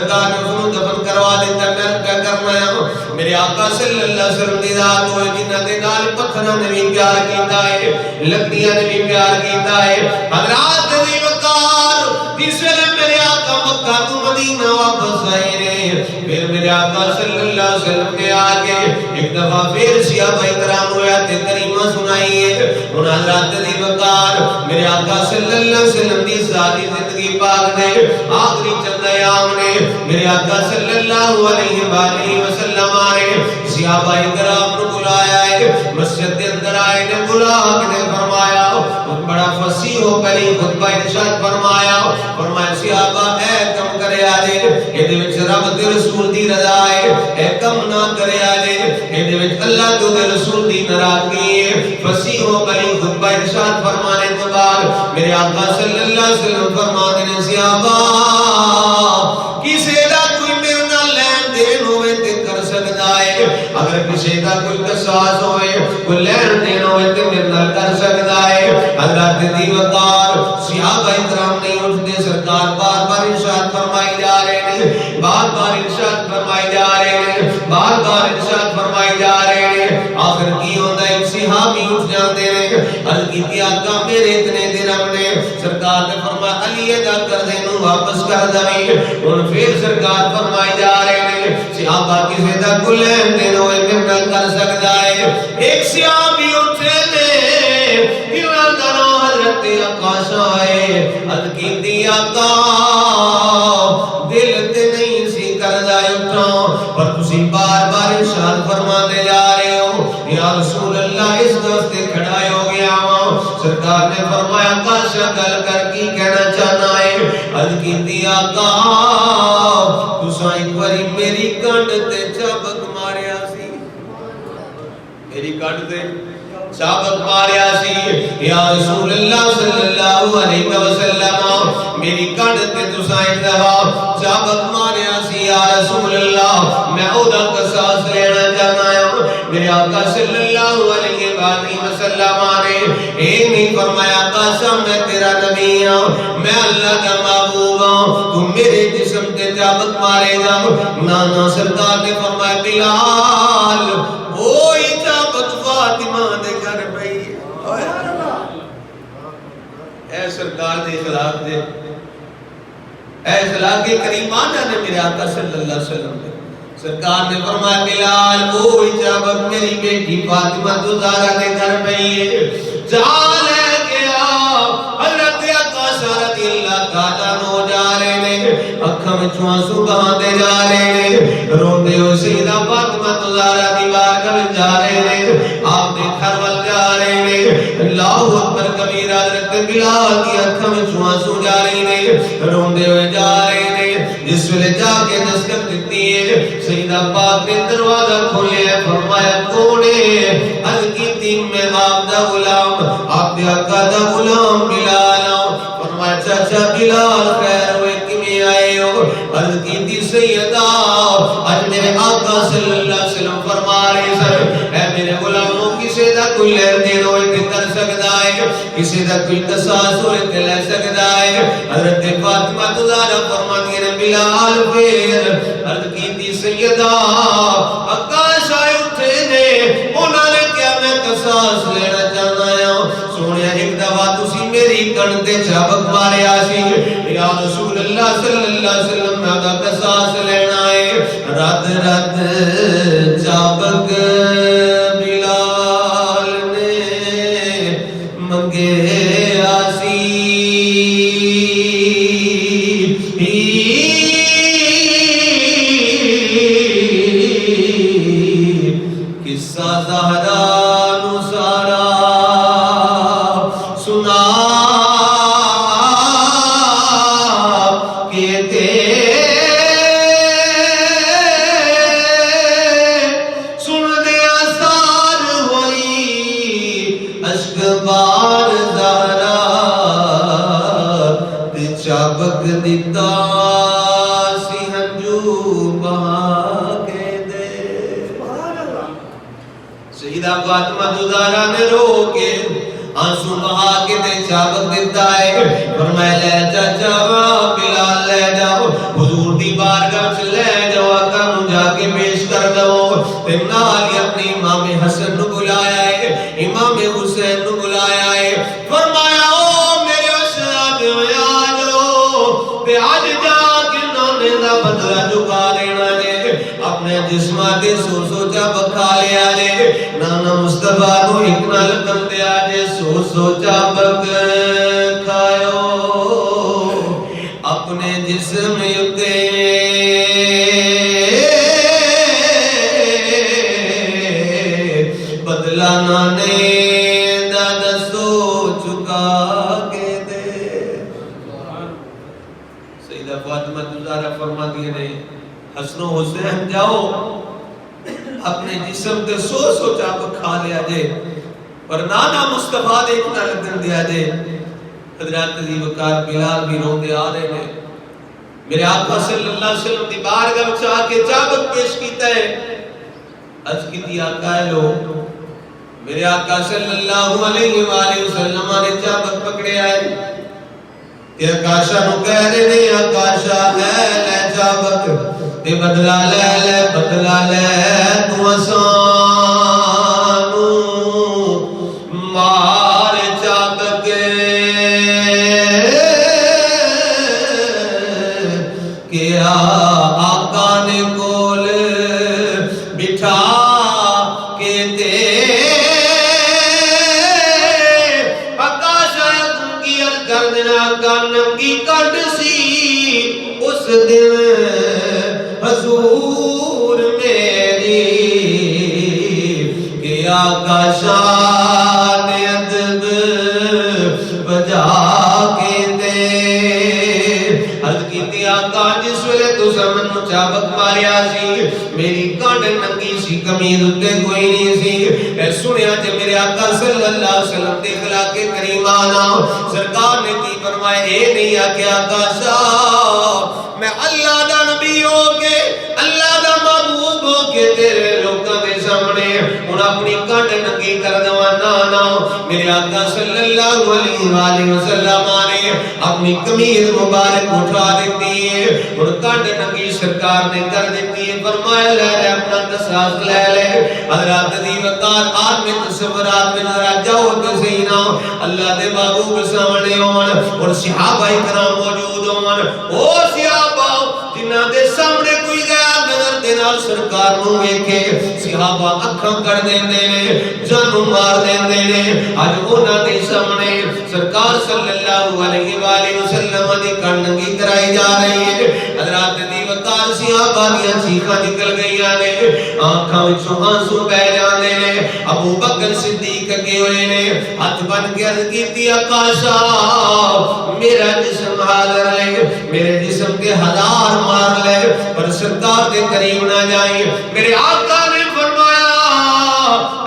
سرکار نے اس کو دفن کروا دیتا. میں کیا کرنا ہے میرے آقا صلی اللہ علیہ وسلم دی ذات ہوئے جنہ دے نال پتھراں نے بھی پیار کیتا ہے, لکڑیاں نے بھی پیار کیتا ہے. حضرات دی وقار جس ویلے میرے آقا مکہ تو مدینہ واپس آئے نے, پھر میرے آقا صلی اللہ علیہ وسلم نے آگے ایک دفعہ پھر صحابہ کرام ہوئے آتے کریمہ سنائی ہے. ان حضرات دی وقار میرے آقا صلی اللہ علیہ وسلم دی ساری زندگی پاک نے آخری چند ایام نے میرے آقا صلی اللہ علیہ وآلہ وسلم آنے صحابہ کرام نے بلایا ہے, مسجد کے اندر آئے نے بلا کے فرمایا, بڑا فصیح و بلی خطبہ ارشاد فرمایا. فرمایا صحابہ اے کم کرے آجے یہ دے وچ رب دے رسول دی رضا ہے, اے کم نہ کرے آجے یہ دے وچ اللہ تو دے رسول دی ناراضگی ہے. فصیح و بلی خطبہ ارشاد فرمانے کے بعد میرے آقا صلی اللہ علیہ وسلم فرماتے ہیں صحابہ کسے دا کوئی میرے نال لین دین ہوئے تے کر سکتا ہے, اگر کسی کا کوئی قصاص ہوئے کوئی لین دین ہوئے تے میرے نال کر سکتا ہے. حضرات دی وقار صحابہ کرام نہیں اٹھتے, سرکار بار بار ارشاد فرمائی جا رہے ہیں, بار بار ارشاد فرمائی جا رہے ہیں, بار بار ارشاد فرمائی جا رہے ہیں. آخر کی ہوتا ہے ایک صحابی اٹھ جاتے ہیں, عرض کی آقا میرے اتنے درہم نے, سرکار نے فرمایا علی ادا کر دینوں واپس کر دیں. اور پھر سرکار فرمائی جا رہے ہیں صحابہ کسی دا کوئی لین دین ہوئے میرے کر سکتا ہے. ایک صحابی اٹھے نے کیوں کرو حضرت آقا شاہے, عرض کی آقا دل تے نہیں سی کر جائے اٹھا پر تسی بار بار ارشاد فرماتے جا رہے ہو یا رسول اللہ اس دوستے کھڑائے ہو گیا ہوں. سرکار نے فرمایا کاشا گل کر کی کہنا چاہنا ہے. عرض کی آقا تساں ایک باری میری کنڈ تے چابک ماریا سی, میری کنڈ تے چابک ماریا سی یا رسول اللہ صلی اللہ علیہ وسلم میری کنڈ تے تساں ایک دفعہ چابک ماریا سی یا رسول اللہ میں اودا قصاص لینا چاہنا ہوں. میرے آقا صلی اللہ علیہ وسلم نے اے نہیں فرمایا قسم میں تیرا نبی ہوں, میں اللہ کا محبوب ہوں, تم میرے جسم تے چابک مارے گا. نانا سرکار نے فرمایا بلال وہی چابک فاطمہ دے گھر پئی اے سرکار دے اخلاق دے, اے اخلاق کے کریمانہ نے میرے آقا صلی اللہ علیہ وسلم دے. سرکار نے فرمایا بلال وہی چابک میری بیٹی فاطمہ زہرا دے گھر پئی ہے, جا لے گیا. حضرت آقا رضی اللہ تعالیٰ عنہ جا رہے ہیں, اکھاں وچوں آنسو بہاندے جا رہے ہیں, روندے ہوئے سیدہ فاطمہ زہرا دی بارگاہ وچ جا رہے ہیں, آپ دے گھر ول جا رہے ہیں. اللہ اکبر کبیرہ. حضرت بلال دی اکھاں وچوں آنسو جا رہے ہیں, روندے ہوئے جا رہے ہیں. جس ویلے جا کے دستک دیتی ہے سیدہ پاک نے دروازہ کھولے, فرمایا کون ہے؟ عرض کی میں آپ دا غلام, آپ دے آقا دا غلام بلال ہوں. فرمایا چاچا بلال خیر ہوئے کمی آئے ہو؟ عرض کی سیدہ آج میرے آقا صلی اللہ علیہ وسلم فرما رہے سر اے میرے غلاموں کسی دا کوئی لین دین ہوئے تے کر سکتا ہے, کسی دا کوئی قصاص ہوئے تے لے سکتا ہے. حضرت فاطمہ زہرا فرماتی ہے بلال پھر عرض کی سیدہ آقا شاہ اٹھے نے, انہوں نے کیا میں قصاص لینا چاہنا ہے. سوڑیا ایک دفعہ تسی میری کنڈ تے چابک مارے آسی یا رسول اللہ صلی اللہ علیہ وسلم میں دا قصاص لینا ہے. رد رد چابک بلال نے منگے آسی, قصہ زہرا نو سارا سنا کہتے سن دے آثار ہوئی عشق بار زہرا تے چابک دیتا سی ہنجو بہا کے دے. سیدہ فاطمہ زہرا نے رو کے آنسو بہا کے دے چابک دیتا ہے. فرمایا لے چاچا بلال لے جاؤ, حضور دی بارگاہ وچ لے جاؤ آقا نو جا کے پیش کر دو تے نال ہی اپنے امام حسن نو بلایا ہے امام حسین نو بلایا ہے فرمایا او میرے شہزادے آ جاؤ تے اج جا کے نانے دا بدلہ چکا دینا جے اپنے جسماتے سو چابک کھا لیا جے نانا مصطفیٰ کو ایک نہ لکم دیا جے سو چابک کھائیو اپنے جسم یتے بدلہ نانے دا دسو چکا کے دے سیدہ فاطمہ زہرا فرماتی ہے حسن و حسین جاؤ اپنے جسم تے سو چابک کھا لیا جے پر نانا مصطفیٰ دے اتنا لگن دیا جے حضرات عزیز وقار بلال بھی روندے آ رہے ہیں میرے آقا صلی اللہ علیہ وسلم دی بارگاہ وچ آ کے چابک پیش کیتا ہے عرض کیتی آقا ہے لو میرے آقا صلی اللہ علیہ وآلہ وسلم نے چابک پکڑے آئے کہ آقاشا نو کہہ رہے نے آقاشا لے چابک تے بدلا لے بدلا لے تو اسانو مار چابک کیا آقا نے کول بٹھا کے دے آقاشا تم کی کر دینا آقا ننگی کٹ سی اس دن حضور میری کہ آقا شان ادب بجا کے دے عرض کیتی آقا جس ویلے تو سمن چابک ماریا سی میری کانڈ ننگی سی قمیض اتے کوئی نہیں سی اے سنیا جے میرے آقا صلی اللہ علیہ وسلم دے اخلاق کریمانہ سرکار نے کی فرمائے اے نہیں آکے آقا شاہ میں اللہ دا نبی ہو کے اللہ دا محبوب ہو کے تیرے لوگوں کے سامنے ان اپنی کانڈ ننگی کر دوا نانا میرے آقا صلی اللہ علیہ وآلہ وسلم نے اپنی قمیض مبارک اٹھا دیتی ہے اور کانڈ ننگی سرکار نے کر دیتی ہے فرمایا لے لے اپنا قصاص لے لے حضرات دی وقار آج میں تصورات میں ذرا جاؤ تو سینا اللہ دے محبوب سامنے ہون اور صحابہ کرام موجود ہون او صحابہ جنہاں دے سامنے کوئی غیر نظر دے نال سرکار نو ویکھے صحابہ اکھاں کر دیندے نے جانوں مار دیندے نے اج انہاں دے سامنے سرکار صلی اللہ علیہ وآلہ وسلم دی کنگی کرائی جا رہی ہے حضرات دی وقار صحابہ دی چیخاں نکل گئیاں نے آنکھاں وچوں آنسو بہ جاندے نے ابو بکر صدیق اگے ہوئے نے ہاتھ بن کے عرض کیتی آقاشا میرا جسم حاضر ہے میرے جسم کے ہزار مار لے پر سرکار دے قریب نہ جائیں میرے آقا نے فرمایا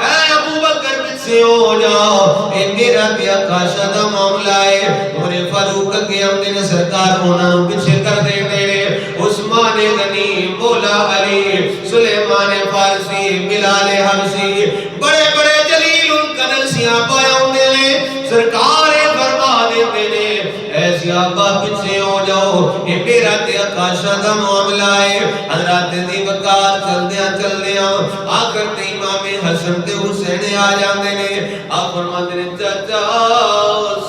اے ابو بکر پیچھے ہو جاؤ اے میرا تے آقاشا دا معاملہ ہے میرے فاروق اگے آندے نے سرکار انہاں نوں پیچھے کر دے نے عثمان غنی مولا علی سلیمان فارسی بلال حبشی بڑے بڑے جلیل القدر صحابہ ہوندے نے سرکار فرما دیندے نے اے صحابہ پیچھے ہو جاؤ اے میرا تے آقاشا دا معاملہ ہے حضرات دی وقار چلدیاں آخر تے امام حسن تے حسین آ جاندے نے آپ فرماندے نے چاچا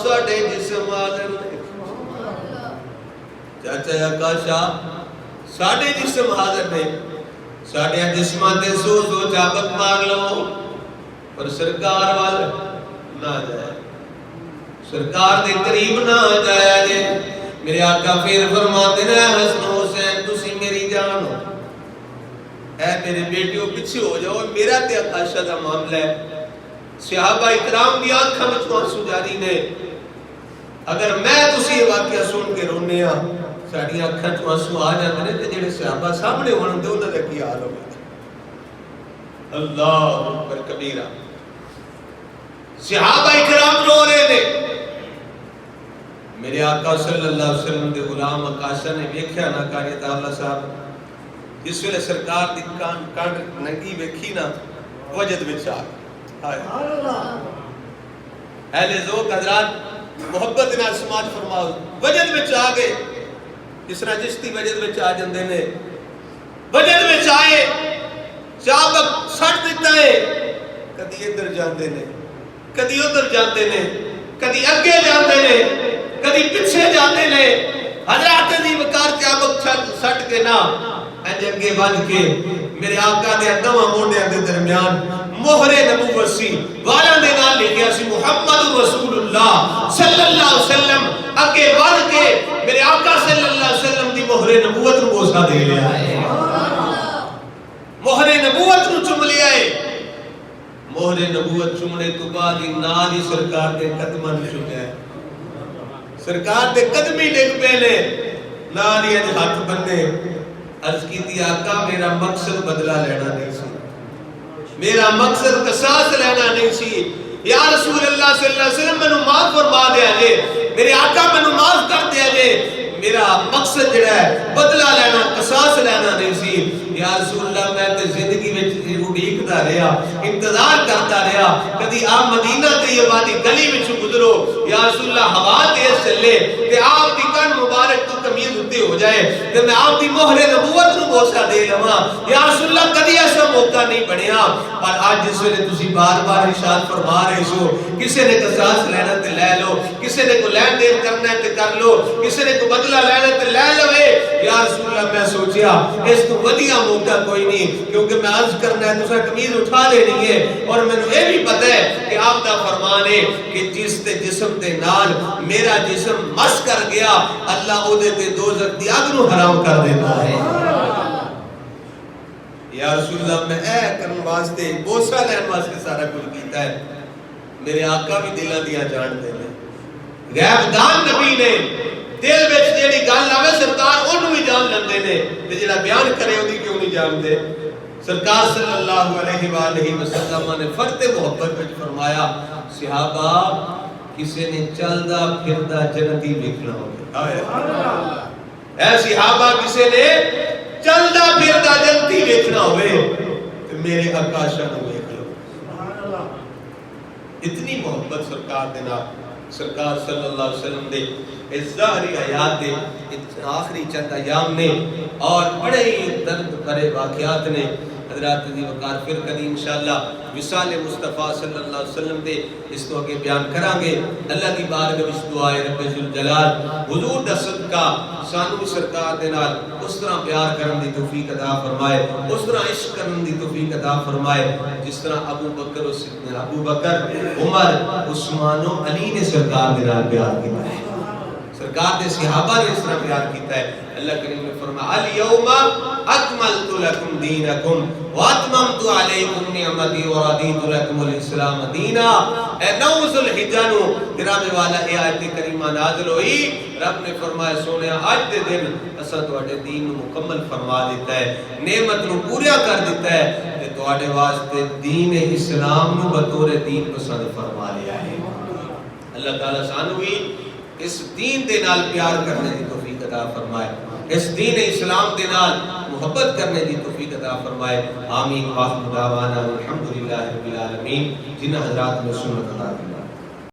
ساڈے جسم حاضر نے چاچا آقاشا ساڈے جسم حاضر نے ساڈے جسماں تے سو چابک مار لو پر سرکار وال نہ جائے سرکار دے قریب نہ جایا جے میرے آقا پھر فرماتے ہیں حسن حسین تسی میری جان ہو اے میرے بیٹیوں پیچھے ہو جاؤ میرا تے آقاشا دا معاملہ ہے صحابہ اکرام دی آنکھاں وچ آنسو جاری نے اگر میں تسی یہ واقعہ سن کے رونے ہاں ساڑی اکھاں چوں آنسو آ جاندے نے تے جڑے صحابہ سامنے ہون تے انہاں دا کی حال ہوگا اللہ اکبر کبیرہ صحابہ اکرام رو رہے تھے میرے آقا صلی اللہ علیہ وسلم دے غلام آقاشا نے ویکھیا نہ کاری تعالی صاحب اس ویلے سرکار دی کانڈ ننگی ویکھی نا وجد وچ آ اہل ذوق حضرات محبت نال سماعت فرماؤ وجد وچ آ گئے جس طرح چشتی وجد وچ آ جاندے نے، وجد وچ آئے چابک سٹ دیتا ہے، کدی ادھر جاندے نے کدی ادھر جاندے نے، کدی اگے جاندے نے کدی پیچھے جاندے نے۔ حضرات دی وقار چابک سٹ کے نا انج اگے بن کے میرے آقا دے دواں مونڈیاں دے درمیان مہر نبوت سی، والاں دے نال لکھیا سی محمد رسول اللہ صلی اللہ علیہ وسلم، اگے بڑھ کے میرے آقا صلی اللہ علیہ وسلم دی مہر نبوت نو بوسا دے لیا ہے، مہر نبوت نو چوم لیا ہے۔ مہر نبوت چومنے تو بعد نال ہی سرکار دے قدماں نو چومیا ہے، سرکار دے قدمی ڈگ پے نے، نال ہی ہاتھ بندے۔ عرض کی تھی آقا میرا مقصد بدلہ لینا نہیں سی، میرا مقصد قصاص لینا نہیں سی، یا رسول اللہ صلی اللہ علیہ وسلم میں معاف فرما دیا جے، میرے آقا میں معاف کر دیا جے، میرا مقصد جڑا ہے بدلہ لینا قصاص لینا نہیں سی۔ یا رسول اللہ میں تے زندگی میں اڑیکتا رہا، انتظار کرتا رہا، کدی آپ مدینہ طیبہ دی گلی وچ گزرو، یا رسول اللہ ہوا تیز چلے تے آپ دی کن مبارک تو قمیض اتے ہو جائے تے میں آپ دی مہر نبوت نو بوسا دے لواں، یا رسول اللہ کدی ایسا موقع نہیں بنیا۔ پر آج جس ویلے تسی بار بار ارشاد فرما رہے سو، کسے نے قصاص لینا تے لے لو، کسے نے کو لین دین کرنا ہے تے کر لو، کسے نے کو بدلہ لینا تے لے لوے، یا رسول اللہ میں سوچیا اس تو ودیا موقع کوئی نہیں، کیونکہ میں عرض کرنا ہے تسا قمیض اٹھا لینی ہے، اور میں نے یہ بھی پتہ ہے کہ آپ دا فرمان ہے کہ جس تے جسم دے نال میرا جسم مس کر گیا، اللہ او دے تے دوزخ دی اگ نو حرام کر دیتا ہے۔ یا رسول اللہ میں اے کرن واسطے بوسا لین واسطے سارا کچھ کیتا ہے، میرے آقا بھی دلاں دیاں جان دے نے، غیب دان نبی نے، دل وچ جیڑی گل آوے سرکار اونوں بھی جان لیندے نے، تے جڑا بیان کرے اودی کیوں نہیں جانتے۔ سرکار صلی اللہ علیہ وآلہ وسلم نے فرد محبت وچ فرمایا صحابہ کسے نے چلدا پھردا جنتی ویکھنا ہوگا، اے صحابہ کسے نے چلدا پھردا جنتی ویکھنا ہوئے تے میرے آقا شان ویکھ لو۔ اتنی محبت سرکار دے نال، سرکار صلی اللہ علیہ وسلم دے اس ظاہری حیات دے آخری چند ایام نے اور بڑے ہی درد بھرے واقعات نے۔ حضرات دی وقار پھر کدی انشاءاللہ وصال مصطفیٰ صلی اللہ علیہ وسلم دے اس تو آگے بیان کریں گے۔ اللہ کی بارگاہ وچ دعا ہے رب ذوالجلال حضور دا صدقہ سانو سرکار دے نال اس طرح پیار کرن دی توفیق عطا فرمائے، اس طرح عشق کرن دی توفیق عطا فرمائے جس طرح ابو بکر عمر عثمان و علی نے سرکار دے نال پیار کیتا ہے، سرکار دے صحابہ نے اس طرح پیار کیتا ہے۔ اللہ کریم نے فرمایا الیوم اکملت لکم دینکم واتممت علیکم نعمتی ورضیت لکم الاسلام دینا۔ اے 9 ذوالحجہ نو گرانے والا اے آیت کریمہ نازل ہوئی، رب نے فرمایا سونیا آج دے دن اسا تواڈے دین نو مکمل فرما دیتا ہے، نعمت نو پورا کر دیتا ہے تے تواڈے واسطے دین اسلام نو بطور دین پسند فرما لیا ہے۔ اللہ تعالی سانو بھی اس دین دے نال پیار کرنے دی توفیق عطا فرمائے، اس دین اسلام دے نال محبت کرنے دی توفیق عطا فرمائے۔ آمین۔ وآخر دعوانا الحمدللہ رب العالمین۔ جن حضرات نے سنت عطا